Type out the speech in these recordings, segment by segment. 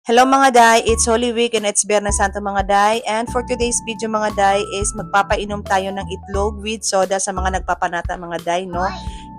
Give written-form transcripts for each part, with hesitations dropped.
Hello mga day, it's Holy Week and it's Biyernes Santo mga day. And for today's video mga day is magpapainom tayo ng itlog with soda sa mga nagpapanata mga day, no?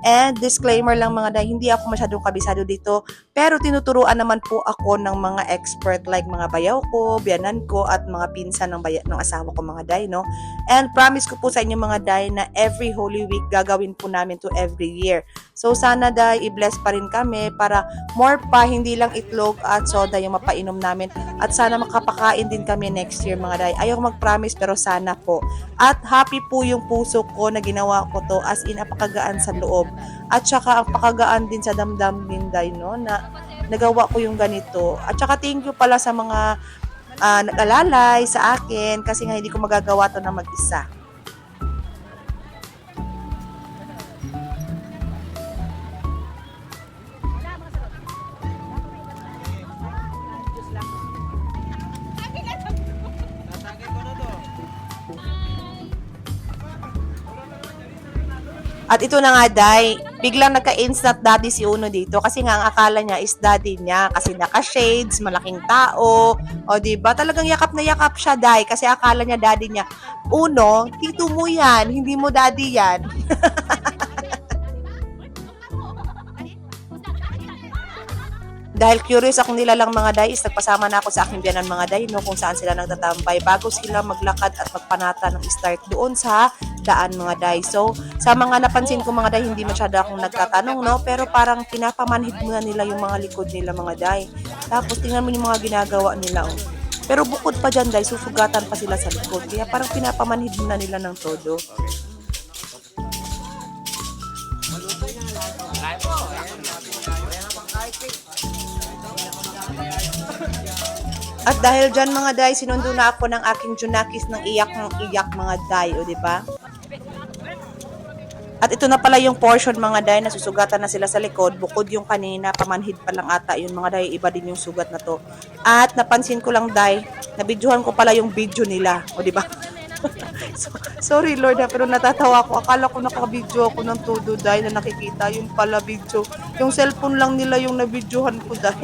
And disclaimer lang mga day, hindi ako masyadong kabisado dito, pero tinuturuan naman po ako ng mga expert like mga bayaw ko, biyanan ko, at mga pinsan ng asawa ko mga day, no? And promise ko po sa inyo mga day na every Holy Week gagawin po namin to every year. So sana day, i-bless pa rin kami para more pa, hindi lang itlog at soda yung mapainom namin. At sana makapakain din kami next year mga day. Ayaw mag-promise pero sana po. At happy po yung puso ko na ginawa ko to, as in apakagaan sa loob. At saka ang pakagaan din sa damdam din day, no, na nagawa ko yung ganito. At saka thank you pala sa mga nag-alalay sa akin kasi nga hindi ko magagawa to na mag-isa. At ito na nga, day, biglang nagka-instant daddy si Uno dito kasi nga ang akala niya is daddy niya kasi naka-shades, malaking tao, o diba? Talagang yakap na yakap siya, day, kasi akala niya daddy niya. Uno, tito mo yan, hindi mo daddy yan. Dahil curious akong nilalang mga day, is nagpasama na ako sa aking biyanan mga day, no, kung saan sila nagtatambay bago sila maglakad at magpanata ng start doon sa daan mga day. So, sa mga napansin ko mga day, hindi masyado akong nagtatanong, no, pero parang pinapamanhid muna nila yung mga likod nila mga day. Tapos tingnan mo yung mga ginagawa nila, oh. Pero bukod pa dyan day, susugatan pa sila sa likod. Kaya parang pinapamanhid muna nila ng todo. At dahil dyan mga day, sinundo na ako ng aking Junakis ng iyak mga day, o di ba? At ito na pala yung portion mga day, na susugatan na sila sa likod. Bukod yung kanina, pamanhid pa lang ata yun mga day, iba din yung sugat na to. At napansin ko lang day, nabidyohan ko pala yung video nila, o di ba? Sorry Lord ha, pero natatawa ko. Akala ko nakabidyo ako ng todo day na nakikita, yung pala video. Yung cellphone lang nila yung nabidyohan ko day.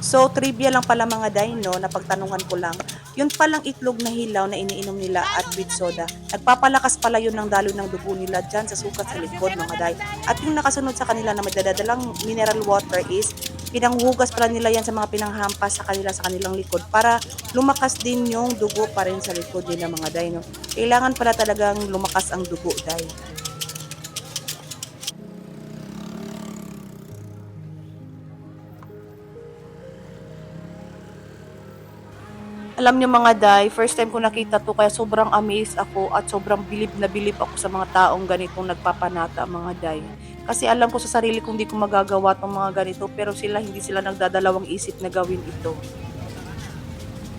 So, trivia lang pala mga day, no, napagtanungan ko lang. Yun palang itlog na hilaw na iniinom nila at with soda, nagpapalakas pala yun ng daloy ng dugo nila dyan sa sukat sa likod mga day. At yung nakasunod sa kanila na magdadadalang mineral water is, pinanghugas pala nila yan sa mga pinanghampas sa kanilang likod para lumakas din yung dugo pa rin sa likod nila mga day, no. Kailangan pala talagang lumakas ang dugo day. Alam niyo mga day, first time ko nakita to kaya sobrang amazed ako at sobrang bilib na bilib ako sa mga taong ganitong nagpapanata mga day. Kasi alam ko sa sarili kong hindi ko magagawa tong mga ganito pero hindi sila nagdadalawang isip na gawin ito.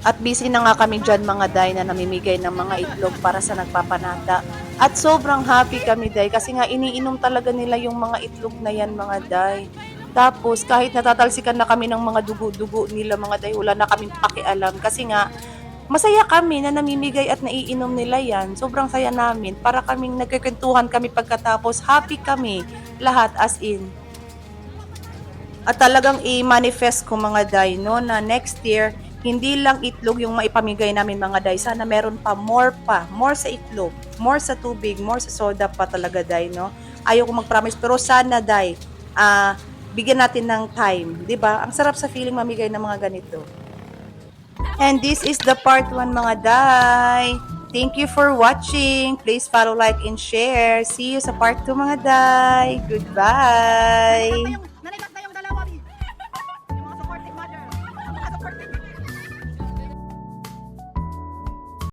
At busy na nga kami dyan mga day na namimigay ng mga itlog para sa nagpapanata. At sobrang happy kami day kasi nga iniinom talaga nila yung mga itlog na yan mga day. Tapos kahit natatalsikan na kami ng mga dugo-dugo nila mga day, wala na kaming pakialam kasi nga masaya kami na namimigay at naiinom nila yan. Sobrang saya namin. Para kaming nagkikwentuhan kami pagkatapos. Happy kami lahat as in. At talagang i-manifest ko mga day, no, na next year, hindi lang itlog yung maipamigay namin mga day. Sana meron pa. More sa itlog, more sa tubig, more sa soda pa talaga day, no. Ayaw ko mag-promise pero sana day, bigyan natin ng time, 'di ba? Ang sarap sa feeling mamigay ng mga ganito. And this is the part 1 mga day. Thank you for watching. Please follow, like, and share. See you sa part 2 mga day. Goodbye.